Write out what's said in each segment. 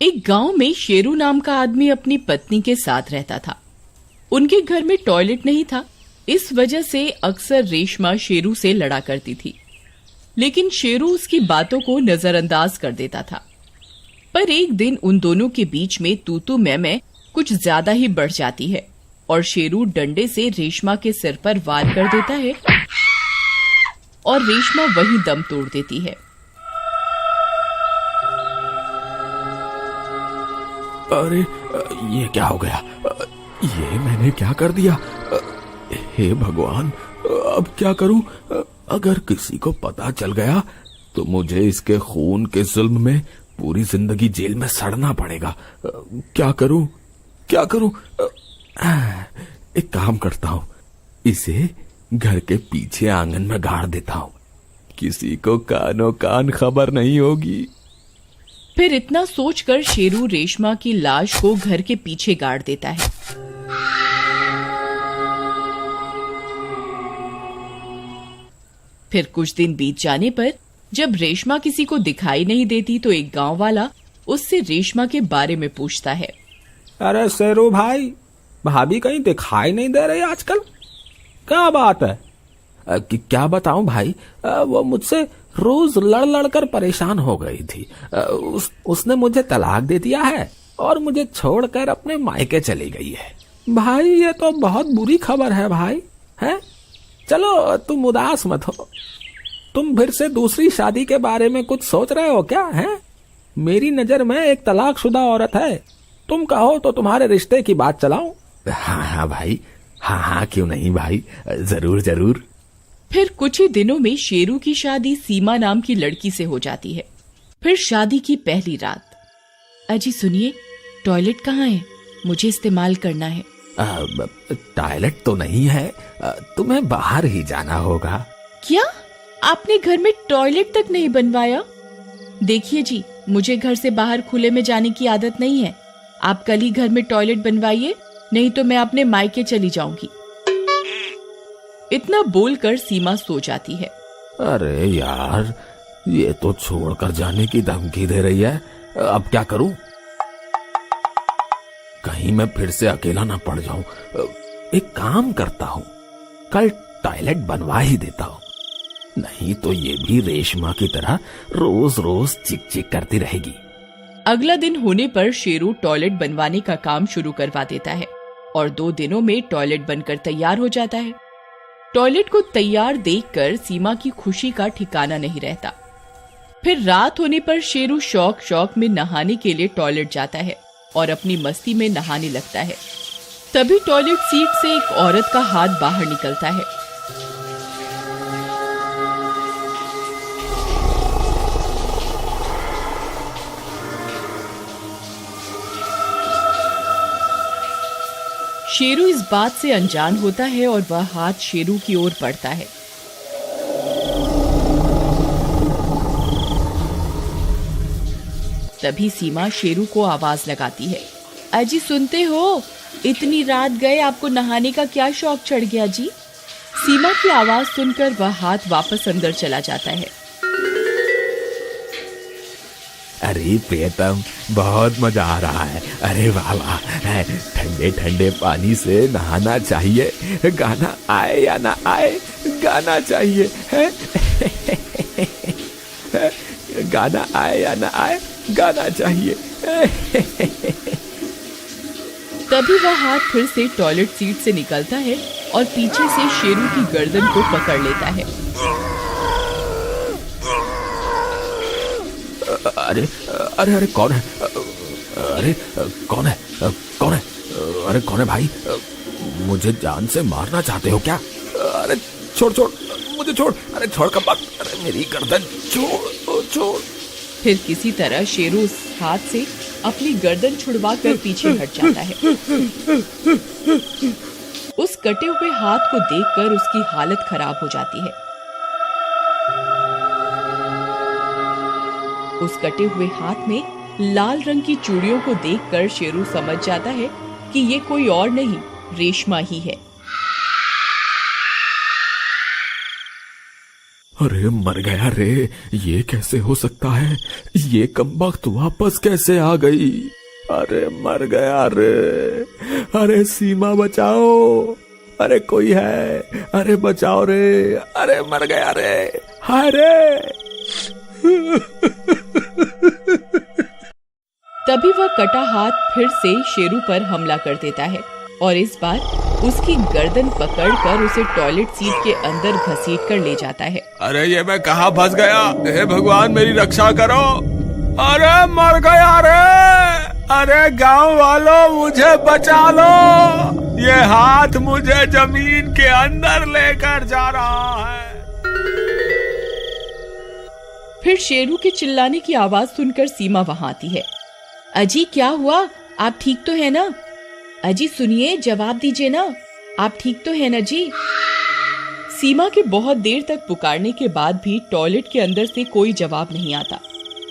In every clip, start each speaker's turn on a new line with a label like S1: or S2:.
S1: एक गांव में शेरू नाम का आदमी अपनी पत्नी के साथ रहता था। उनके घर में टॉयलेट नहीं था, इस वजह से अक्सर रेशमा शेरू से लड़ा करती थी, लेकिन शेरू उसकी बातों को नजरअंदाज कर देता था। पर एक दिन उन दोनों के बीच में तू तू मैं कुछ ज्यादा ही बढ़ जाती है और शेरू डंडे से रेशमा के सिर पर वार कर देता है और रेशमा वहीं दम तोड़ देती है।
S2: अरे ये क्या हो गया? ये मैंने क्या कर दिया? हे भगवान, अब क्या करूं? अगर किसी को पता चल गया तो मुझे इसके खून के जुल्म में पूरी जिंदगी जेल में सड़ना पड़ेगा। क्या करूं? एक काम करता हूं, इसे घर के पीछे आंगन में गाड़ देता हूं, किसी को कानो कान खबर नहीं होगी।
S1: फिर इतना सोचकर शेरू रेशमा की लाश को घर के पीछे गाड़ देता है। फिर कुछ दिन बीत जाने पर जब रेशमा किसी को दिखाई नहीं देती तो एक गांव वाला उससे रेशमा के बारे में पूछता है।
S3: अरे शेरू भाई, भाभी कहीं दिखाई नहीं दे रही आजकल, क्या बात है?
S2: क्या बताऊं भाई, वो मुझसे रोज लड़ लड़ कर परेशान हो गई थी। उसने मुझे तलाक दे दिया है और मुझे छोड़कर अपने मायके चली गई है।
S3: भाई ये तो बहुत बुरी खबर है भाई। है, चलो तुम उदास मत हो। तुम फिर से दूसरी शादी के बारे में कुछ सोच रहे हो क्या? है, मेरी नजर में एक तलाकशुदा औरत है, तुम कहो तो तुम्हारे रिश्ते की बात चलाऊं?
S2: हाँ भाई, हाँ क्यों नहीं भाई, जरूर।
S1: फिर कुछ ही दिनों में शेरू की शादी सीमा नाम की लड़की से हो जाती है। फिर शादी की पहली रात। अजी सुनिए, टॉयलेट कहाँ है? मुझे इस्तेमाल करना है।
S2: टॉयलेट तो नहीं है, तुम्हें बाहर ही जाना होगा।
S1: क्या आपने घर में टॉयलेट तक नहीं बनवाया? देखिए जी, मुझे घर से बाहर खुले में जाने की आदत नहीं है। आप कल ही घर में टॉयलेट बनवाइए, नहीं तो मैं अपने मायके चली जाऊंगी। इतना बोलकर सीमा सो जाती है।
S2: अरे यार, ये तो छोड़कर जाने की धमकी दे रही है, अब क्या करूं? कहीं मैं फिर से अकेला ना पड़ जाऊं। एक काम करता हूं, कल टॉयलेट बनवा ही देता हूं, नहीं तो ये भी रेशमा की तरह रोज रोज चिक चिक करती रहेगी।
S1: अगला दिन होने पर शेरू टॉयलेट बनवाने का काम शुरू करवा देता है और 2 दिनों में टॉयलेट बनकर तैयार हो जाता है। टॉयलेट को तैयार देखकर सीमा की खुशी का ठिकाना नहीं रहता। फिर रात होने पर शेरू शौक में नहाने के लिए टॉयलेट जाता है और अपनी मस्ती में नहाने लगता है। तभी टॉयलेट सीट से एक औरत का हाथ बाहर निकलता है। शेरू इस बात से अनजान होता है और वह हाथ शेरू की ओर बढ़ता है। तभी सीमा शेरू को आवाज लगाती है। अजी सुनते हो, इतनी रात गए आपको नहाने का क्या शौक चढ़ गया जी? सीमा की आवाज सुनकर वह हाथ वापस अंदर चला जाता है।
S2: अरे प्रियतम, बहुत मजा आ रहा है। अरे वाह वाह, ठंडे ठंडे पानी से नहाना चाहिए, गाना आए या ना आए, गाना चाहिए है। गाना आए या ना आए, गाना चाहिए।
S1: तभी वह हाथ फिर से टॉयलेट सीट से निकलता है और पीछे से शेरू की गर्दन को पकड़ लेता है।
S2: अरे कौन है? अरे कौन है? अरे कौन है भाई? मुझे जान से मारना चाहते हो क्या? अरे छोड़ मुझे छोड़। अरे छोड़ कब बात, अरे मेरी गर्दन छोड़।
S1: फिर किसी तरह शेरू उस हाथ से अपनी गर्दन छुड़वा कर पीछे हट जाता है। उस कटे हुए हाथ को देखकर उसकी हालत खराब हो जाती है। उस कटे हुए हाथ में लाल रंग की चूड़ियों को देखकर शेरू समझ जाता है कि ये कोई और नहीं, रेशमा ही है।
S2: अरे मर गया रे, ये कैसे हो सकता है? ये कमबख्त वापस कैसे आ गई? अरे मर गया रे। अरे सीमा बचाओ, अरे कोई है, अरे बचाओ रे, अरे मर गया रे, हाय रे।
S1: तभी वह कटा हाथ फिर से शेरू पर हमला कर देता है और इस बार उसकी गर्दन पकड़कर उसे टॉयलेट सीट के अंदर घसीट कर ले जाता है।
S2: अरे ये मैं कहाँ फंस गया? हे भगवान मेरी रक्षा करो। अरे मर गया रे। अरे गांव वालों मुझे बचा लो, ये हाथ मुझे जमीन के अंदर लेकर जा रहा है।
S1: फिर शेरू के चिल्लाने की आवाज सुनकर सीमा वहां आती है। अजी क्या हुआ? आप ठीक तो है ना? अजी सुनिए, जवाब दीजिए ना, आप ठीक तो है ना जी? सीमा के बहुत देर तक पुकारने के बाद भी टॉयलेट के अंदर से कोई जवाब नहीं आता।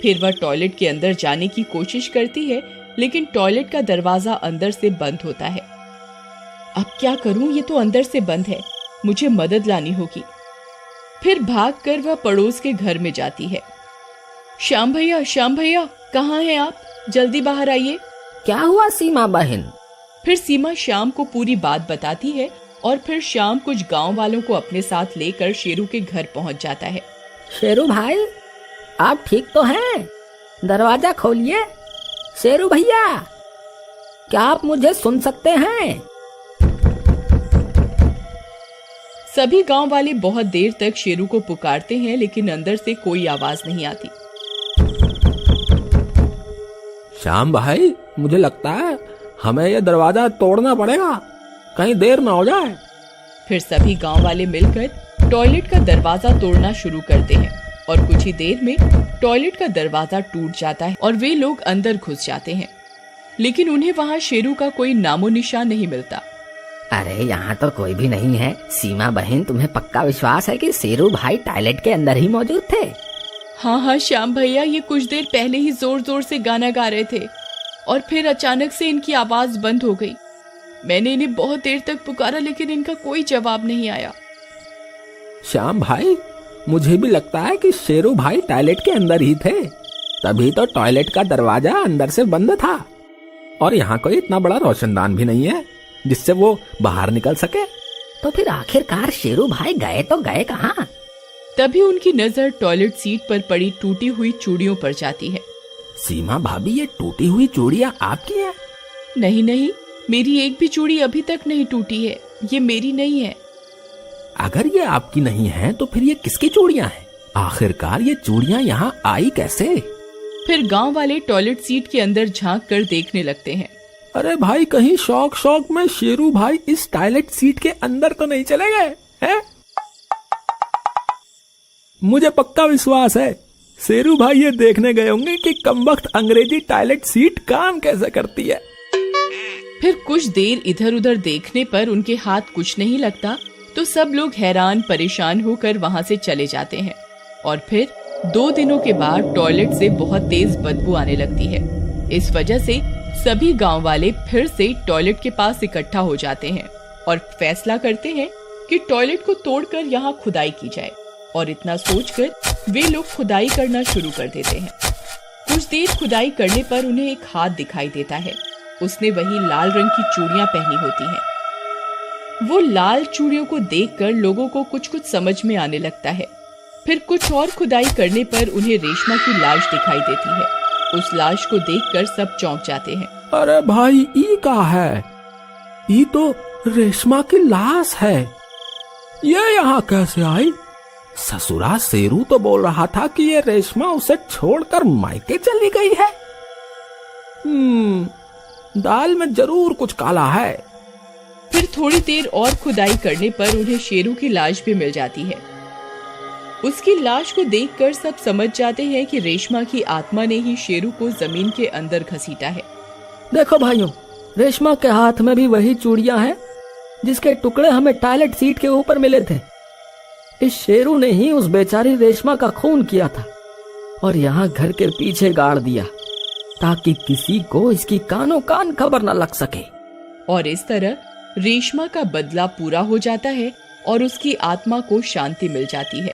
S1: फिर वह टॉयलेट के अंदर जाने की कोशिश करती है, लेकिन टॉयलेट का दरवाजा अंदर से बंद होता है। अब क्या करूं, ये तो अंदर से बंद है, मुझे मदद लानी होगी। फिर भागकर वह पड़ोस के घर में जाती है। श्याम भैया कहाँ हैं आप? जल्दी बाहर आइए।
S4: क्या हुआ सीमा बहन?
S1: फिर सीमा श्याम को पूरी बात बताती है और फिर श्याम कुछ गांव वालों को अपने साथ लेकर शेरू के घर पहुंच जाता है।
S4: शेरू भाई आप ठीक तो हैं? दरवाजा खोलिए। शेरू भैया क्या आप मुझे सुन सकते हैं?
S1: सभी गांव वाले बहुत देर तक शेरू को पुकारते हैं, लेकिन अंदर से कोई आवाज नहीं आती।
S3: श्याम भाई मुझे लगता है हमें यह दरवाजा तोड़ना पड़ेगा, कहीं देर ना हो जाए।
S1: फिर सभी गांव वाले मिलकर टॉयलेट का दरवाजा तोड़ना शुरू करते हैं और कुछ ही देर में टॉयलेट का दरवाजा टूट जाता है और वे लोग अंदर घुस जाते हैं, लेकिन उन्हें वहां शेरू का कोई नामो निशान नहीं मिलता।
S4: अरे यहाँ तो कोई भी नहीं है। सीमा बहन तुम्हें पक्का विश्वास है कि शेरू भाई टॉयलेट के अंदर ही मौजूद थे?
S1: हाँ श्याम भैया, ये कुछ देर पहले ही जोर जोर से गाना गा रहे थे और फिर अचानक से इनकी आवाज बंद हो गई। मैंने इन्हें बहुत देर तक पुकारा, लेकिन इनका कोई जवाब नहीं आया।
S3: श्याम भाई मुझे भी लगता है कि शेरू भाई टॉयलेट के अंदर ही थे, तभी तो टॉयलेट का दरवाजा अंदर से बंद था और यहाँ कोई इतना बड़ा रोशनदान भी नहीं है जिससे वो बाहर निकल सके।
S4: तो फिर आखिरकार शेरू भाई गए तो गए कहाँ?
S1: तभी उनकी नजर टॉयलेट सीट पर पड़ी टूटी हुई चूड़ियों पर जाती है।
S3: सीमा भाभी ये टूटी हुई चूड़ियाँ आपकी हैं?
S1: नहीं, मेरी एक भी चूड़ी अभी तक नहीं टूटी है, ये मेरी नहीं है।
S3: अगर ये आपकी नहीं है तो फिर ये किसकी चूड़ियाँ हैं? आखिरकार ये चूड़ियाँ यहाँ आई कैसे?
S1: फिर गांव वाले टॉयलेट सीट के अंदर झांक कर देखने लगते हैं।
S3: अरे भाई कहीं शौक में शेरू भाई इस टॉयलेट सीट के अंदर तो नहीं चले गए हैं? मुझे पक्का विश्वास है शेरू भाई ये देखने गए होंगे कि कमबख्त अंग्रेजी टॉयलेट सीट काम कैसे करती है।
S1: फिर कुछ देर इधर उधर देखने पर उनके हाथ कुछ नहीं लगता, तो सब लोग हैरान परेशान होकर वहां से चले जाते हैं और फिर 2 दिनों के बाद टॉयलेट से बहुत तेज बदबू आने लगती है। इस वजह से सभी गांव वाले फिर से टॉयलेट के पास इकट्ठा हो जाते हैं और फैसला करते हैं कि टॉयलेट को तोड़कर यहाँ खुदाई की जाए, और इतना सोचकर वे लोग खुदाई करना शुरू कर देते हैं। कुछ देर खुदाई करने पर उन्हें एक हाथ दिखाई देता है। उसने वही लाल रंग की चूड़ियां पहनी होती हैं। वो लाल चूड़ियों को देखकर लोगों को कुछ समझ में आने लगता है। फिर कुछ और खुदाई करने पर उन्हें रेशमा की लाश दिखाई देती है। उस लाश को देखकर सब चौंक जाते हैं।
S3: अरे भाई ई का है? ई तो रेशमा की लाश है, ये यहाँ कैसे आई? ससुरा शेरू तो बोल रहा था कि ये रेशमा उसे छोड़कर मायके चली गई है। दाल में जरूर कुछ काला है।
S1: फिर थोड़ी देर और खुदाई करने पर उन्हें शेरू की लाश भी मिल जाती है। उसकी लाश को देखकर सब समझ जाते हैं कि रेशमा की आत्मा ने ही शेरू को जमीन के अंदर घसीटा है।
S4: देखो भाइयों, रेशमा के हाथ में भी वही चूड़ियां हैं जिसके टुकड़े हमें टॉयलेट सीट के ऊपर मिले थे। इस शेरू ने ही उस बेचारी रेशमा का खून किया था और यहाँ घर के पीछे गाड़ दिया ताकि किसी को इसकी कानों कान खबर न लग सके।
S1: और इस तरह रेशमा का बदला पूरा हो जाता है और उसकी आत्मा को शांति मिल जाती है।